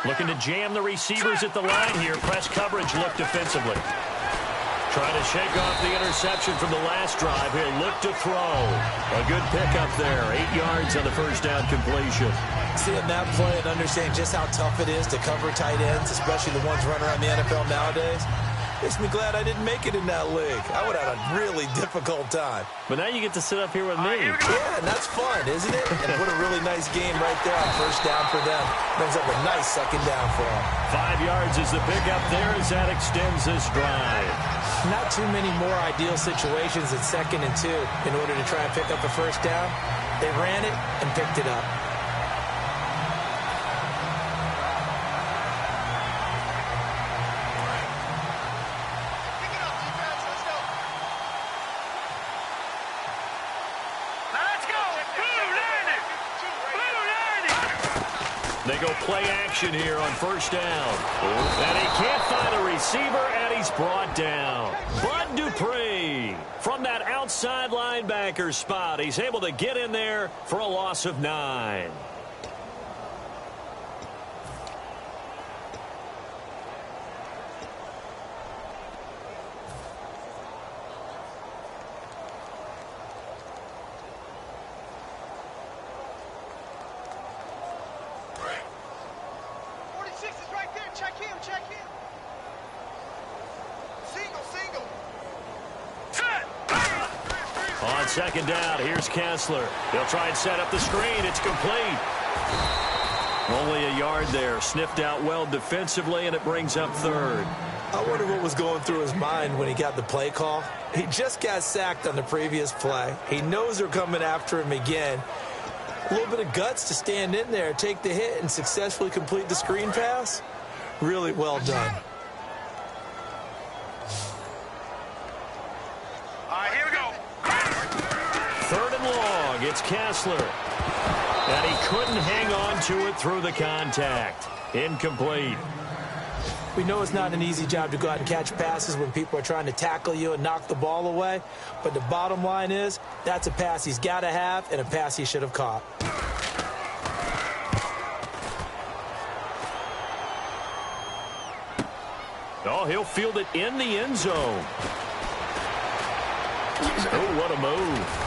Looking to jam the receivers at the line here. Press coverage look defensively. Trying to shake off the interception from the last drive. He'll look to throw. A good pickup there. 8 yards on the first down completion. Seeing that play and understanding just how tough it is to cover tight ends, especially the ones running around the NFL nowadays, makes me glad I didn't make it in that league. I would have had a really difficult time. But now you get to sit up here with me. Yeah, and that's fun, isn't it? And what a really nice game right there on first down for them. Brings up a nice 2nd down for them. 5 yards is the pickup there as that extends this drive. Not too many more ideal situations at 2nd and 2 in order to try and pick up a first down. They ran it and picked it up. They go play action here on first down. And he can't find a receiver, and he's brought down. Bud Dupree from that outside linebacker spot. He's able to get in there for a loss of 9. On second down, here's Kessler. They'll try and set up the screen. It's complete. Only a yard there. Sniffed out well defensively, and it brings up third. I wonder what was going through his mind when he got the play call. He just got sacked on the previous play. He knows they're coming after him again. A little bit of guts to stand in there, take the hit, and successfully complete the screen pass. Really well done. Third and long, it's Kessler. And he couldn't hang on to it through the contact. Incomplete. We know it's not an easy job to go out and catch passes when people are trying to tackle you and knock the ball away. But the bottom line is, that's a pass he's got to have and a pass he should have caught. Oh, he'll field it in the end zone. Oh, what a move.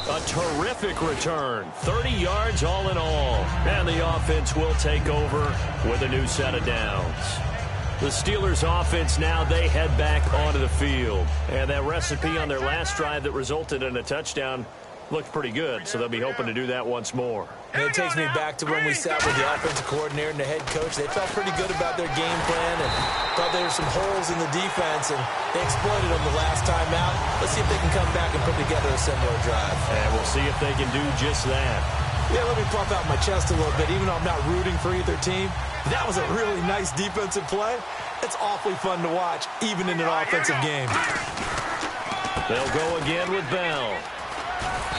A terrific return. 30 yards all in all. And the offense will take over with a new set of downs. The Steelers offense now, they head back onto the field. And that recipe on their last drive that resulted in a touchdown looked pretty good, so they'll be hoping to do that once more. And it takes me back to when we sat with the offensive coordinator and the head coach. They felt pretty good about their game plan and thought there were some holes in the defense, and they exploited them the last time out. Let's see if they can come back and put together a similar drive. And we'll see if they can do just that. Yeah, let me puff out my chest a little bit. Even though I'm not rooting for either team, that was a really nice defensive play. It's awfully fun to watch, even in an offensive game. They'll go again with Bell.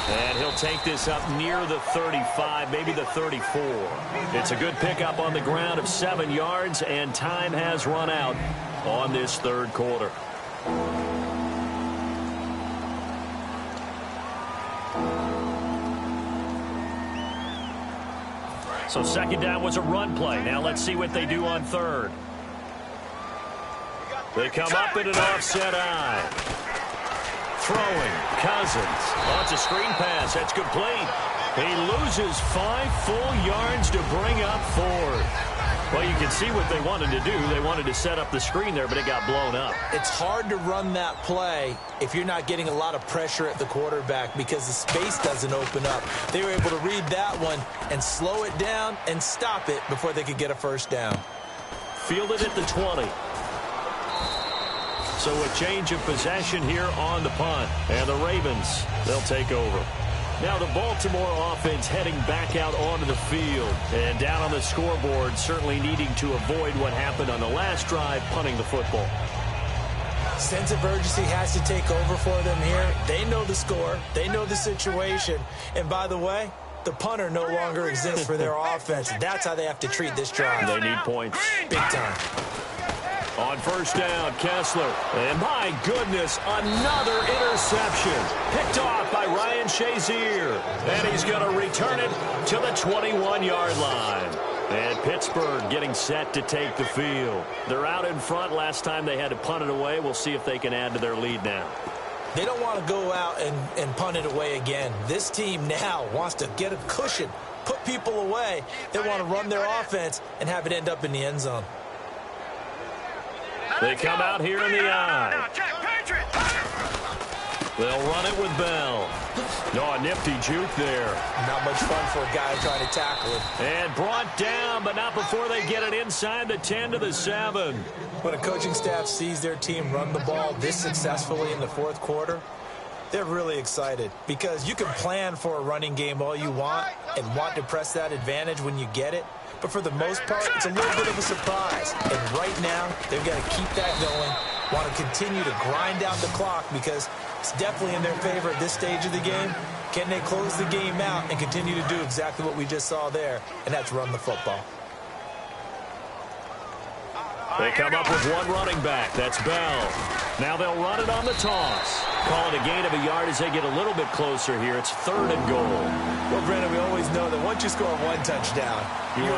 And he'll take this up near the 35, maybe the 34. It's a good pickup on the ground of 7 yards, and time has run out on this third quarter. So second down was a run play. Now let's see what they do on third. They come up in an offset eye. Throwing, Cousins. Oh, it's a screen pass. That's complete. He loses 5 full yards to bring up Ford. Well, you can see what they wanted to do. They wanted to set up the screen there, but it got blown up. It's hard to run that play if you're not getting a lot of pressure at the quarterback because the space doesn't open up. They were able to read that one and slow it down and stop it before they could get a first down. Fielded at the 20. So a change of possession here on the punt. And the Ravens, they'll take over. Now the Baltimore offense heading back out onto the field. And down on the scoreboard, certainly needing to avoid what happened on the last drive, punting the football. Sense of urgency has to take over for them here. They know the score. They know the situation. And by the way, the punter no longer exists for their offense. That's how they have to treat this drive. They need points. Big time. On first down, Kessler. And my goodness, another interception. Picked off by Ryan Shazier. And he's going to return it to the 21-yard line. And Pittsburgh getting set to take the field. They're out in front. Last time they had to punt it away. We'll see if they can add to their lead now. They don't want to go out and punt it away again. This team now wants to get a cushion, put people away. They want to run their offense and have it end up in the end zone. They come out here in the eye. They'll run it with Bell. No, a nifty juke there. Not much fun for a guy trying to tackle it. And brought down, but not before they get it inside the 10 to the 7. When a coaching staff sees their team run the ball this successfully in the fourth quarter, they're really excited because you can plan for a running game all you want and want to press that advantage when you get it. But for the most part, it's a little bit of a surprise. And right now, they've got to keep that going, want to continue to grind out the clock because it's definitely in their favor at this stage of the game. Can they close the game out and continue to do exactly what we just saw there, and that's run the football? They come up with one running back. That's Bell. Now they'll run it on the toss. Call it a gain of a yard as they get a little bit closer here. It's 3rd and goal. Well, Brandon, we always know that once you score one touchdown, you're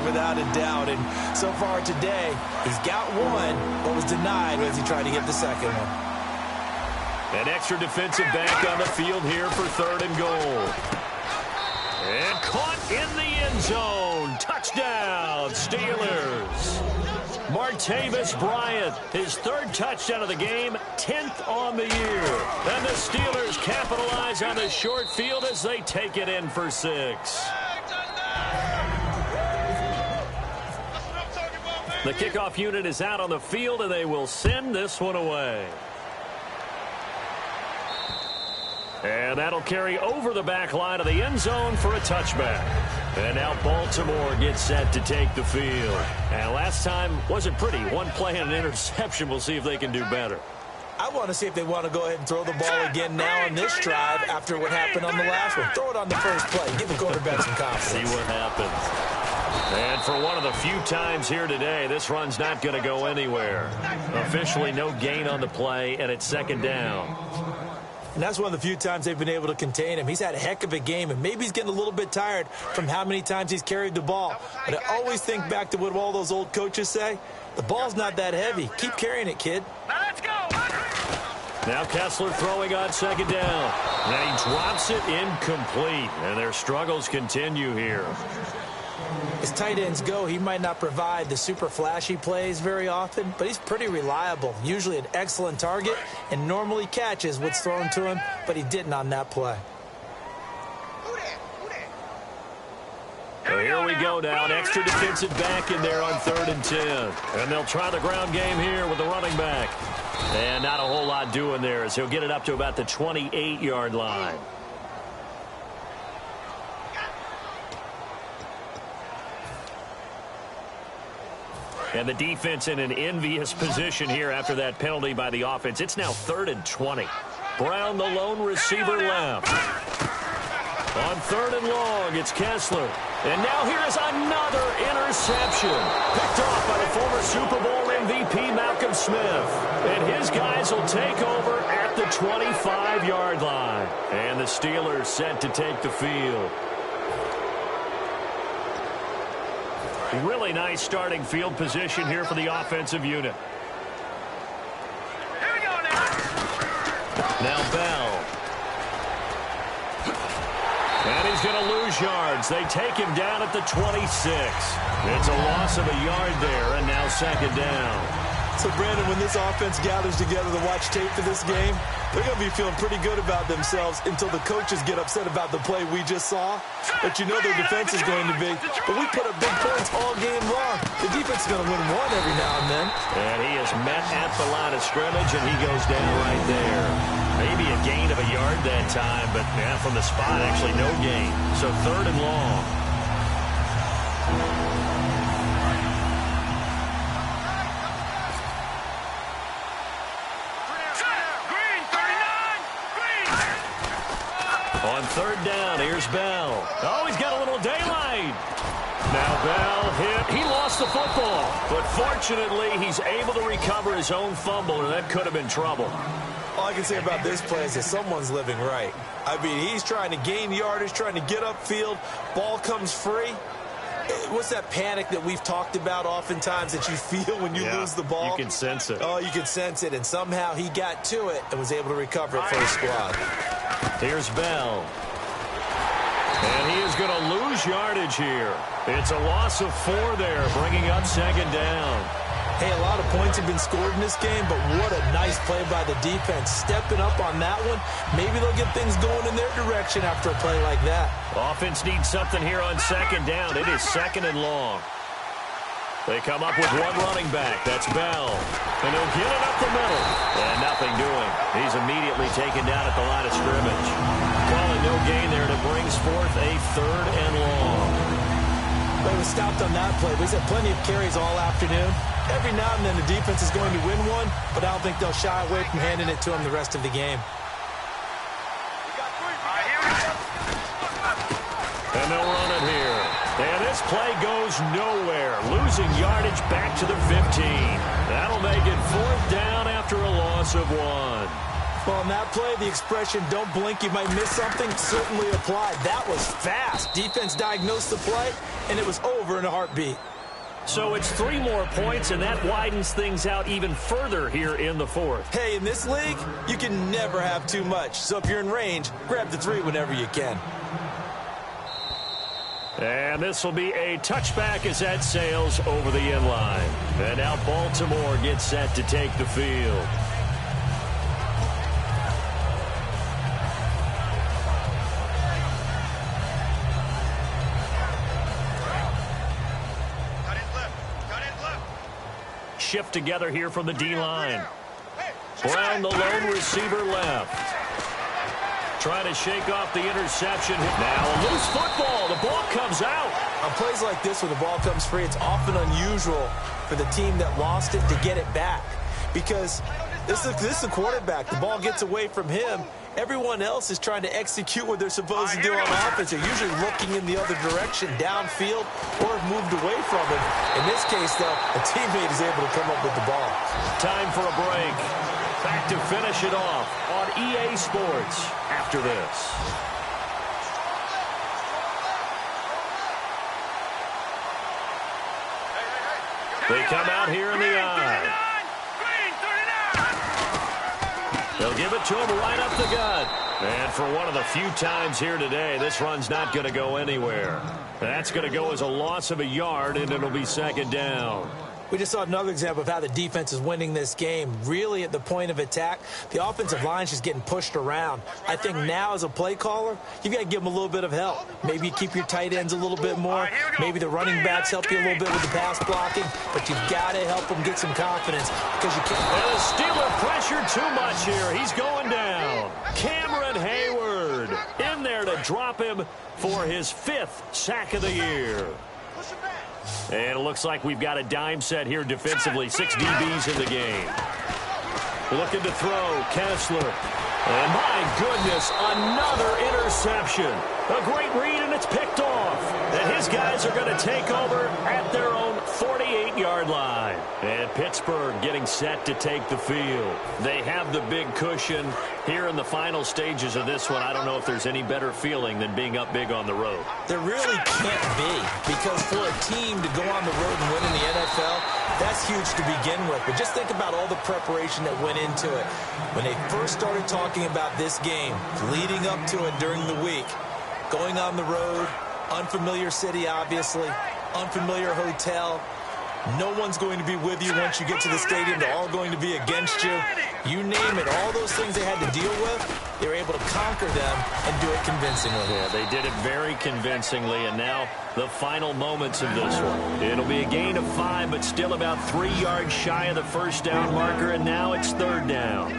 without a doubt. And so far today, he's got one, but was denied as he tried to get the second one. An extra defensive back on the field here for 3rd and goal. And caught in the end zone. Touchdown, Steelers. Martavis Bryant, his 3rd touchdown of the game, 10th on the year. And the Steelers capitalize on the short field as they take it in for 6. The kickoff unit is out on the field, and they will send this one away. And that'll carry over the back line of the end zone for a touchback. And now Baltimore gets set to take the field. And last time wasn't pretty. One play and an interception. We'll see if they can do better. I want to see if they want to go ahead and throw the ball again now on this drive after what happened on the last one. Throw it on the first play. Give the quarterback some confidence. See what happens. And for one of the few times here today, this run's not going to go anywhere. Officially no gain on the play, and it's 2nd down. And that's one of the few times they've been able to contain him. He's had a heck of a game, and maybe he's getting a little bit tired from how many times he's carried the ball. But I always think back to what all those old coaches say. The ball's not that heavy. Keep carrying it, kid. Now let's go. Now Kessler throwing on 2nd down. And he drops it incomplete. And their struggles continue here. As tight ends go, he might not provide the super flashy plays very often, but he's pretty reliable. Usually an excellent target and normally catches what's thrown to him, but he didn't on that play. So here we go now. An extra defensive back in there on 3rd and 10. And they'll try the ground game here with the running back. And not a whole lot doing there as he'll get it up to about the 28-yard line. And the defense in an envious position here after that penalty by the offense. It's now 3rd and 20. Brown, the lone receiver, left. On 3rd and long, it's Kessler. And now here is another interception. Picked off by the former Super Bowl MVP, Malcolm Smith. And his guys will take over at the 25-yard line. And the Steelers set to take the field. Really nice starting field position here for the offensive unit. Here we go now. Now Bell. And he's going to lose yards. They take him down at the 26. It's a loss of a yard there, and now 2nd down. So, Brandon, when this offense gathers together to watch tape for this game, they're going to be feeling pretty good about themselves until the coaches get upset about the play we just saw. But you know their defense is going to be. But we put up big points all game long. The defense is going to win one every now and then. And he is met at the line of scrimmage, and he goes down right there. Maybe a gain of a yard that time, but yeah, from the spot, actually no gain. So 3rd and long. On 3rd down, here's Bell. Oh, he's got a little daylight. Now Bell hit. He lost the football. But fortunately, he's able to recover his own fumble, and that could have been trouble. All I can say about this play is that someone's living right. I mean, he's trying to gain yardage, trying to get upfield. Ball comes free. What's that panic that we've talked about oftentimes that you feel when you lose the ball? You can sense it. Oh, you can sense it. And somehow he got to it and was able to recover it for his squad. Here's Bell. And he is going to lose yardage here. It's a loss of 4 there, bringing up 2nd down. Hey, a lot of points have been scored in this game, but what a nice play by the defense. Stepping up on that one, maybe they'll get things going in their direction after a play like that. Offense needs something here on 2nd down. It is 2nd and long. They come up with one running back. That's Bell. And he'll get it up the middle. And nothing doing. He's immediately taken down at the line of scrimmage. Calling no gain there, and it brings forth a 3rd and long. But he was stopped on that play. But he's had plenty of carries all afternoon. Every now and then the defense is going to win one, but I don't think they'll shy away from handing it to him the rest of the game. We got 3. And they'll run it here. And this play goes nowhere. Losing yardage back to the 15. That'll make it 4th down after a loss of 1. Well, on that play, the expression, don't blink, you might miss something, certainly applied. That was fast. Defense diagnosed the play, and it was over in a heartbeat. So it's 3 more points, and that widens things out even further here in the 4th. Hey, in this league, you can never have too much. So if you're in range, grab the 3 whenever you can. And this will be a touchback as that sails over the end line. And now Baltimore gets set to take the field. Shift together here from the D-line. Brown, the lone receiver, left. Trying to shake off the interception. Now a loose football. The ball comes out. On plays like this where the ball comes free, it's often unusual for the team that lost it to get it back. Because this is the quarterback. The ball gets away from him. Everyone else is trying to execute what they're supposed to do on offense. They're usually looking in the other direction, downfield, or have moved away from him. In this case, though, a teammate is able to come up with the ball. Time for a break. Back to finish it off on EA Sports after this. They come out here in the eye. They'll give it to him right up the gut. And for one of the few times here today, this run's not going to go anywhere. That's going to go as a loss of a yard, and it'll be 2nd down. We just saw another example of how the defense is winning this game. Really at the point of attack, the offensive line's just getting pushed around. I think now as a play caller, you've got to give them a little bit of help. Maybe you keep your tight ends a little bit more. Maybe the running backs help you a little bit with the pass blocking. But you've got to help them get some confidence because you can't. And the Steeler pressure too much here. He's going down. Cameron Hayward in there to drop him for his 5th sack of the year. And it looks like we've got a dime set here defensively. 6 DBs in the game. Looking to throw, Kessler. And my goodness, another interception. A great read, and it's picked off. And his guys are going to take over at their own 48-yard line. And Pittsburgh getting set to take the field. They have the big cushion here in the final stages of this one. I don't know if there's any better feeling than being up big on the road. There really can't be, because for a team to go on the road and win in the NFL, that's huge to begin with. But just think about all the preparation that went into it. When they first started talking about this game, leading up to it during the week, going on the road, unfamiliar city, obviously, unfamiliar hotel. No one's going to be with you once you get to the stadium. They're all going to be against you. You name it, all those things they had to deal with, they were able to conquer them and do it convincingly. Yeah, they did it very convincingly, and now the final moments of this one. It'll be a gain of 5, but still about 3 yards shy of the 1st down marker, and now it's 3rd down.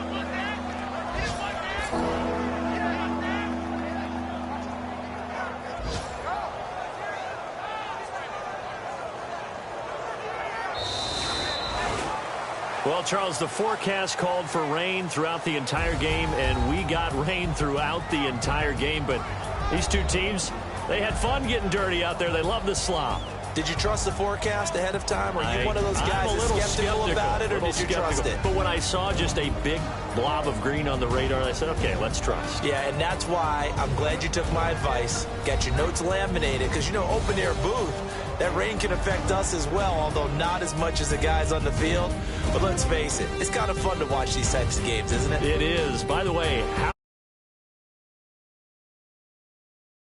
Well, Charles, the forecast called for rain throughout the entire game, and we got rain throughout the entire game. But these two teams, they had fun getting dirty out there. They love the slop. Did you trust the forecast ahead of time? Or are you one of those guys that's skeptical about it, or did you trust it? But when I saw just a big blob of green on the radar, I said, okay, let's trust. Yeah, and that's why I'm glad you took my advice. Got your notes laminated, because, you know, open-air booth, that rain can affect us as well, although not as much as the guys on the field. But let's face it, it's kind of fun to watch these types of games, isn't it? It is. By the way, how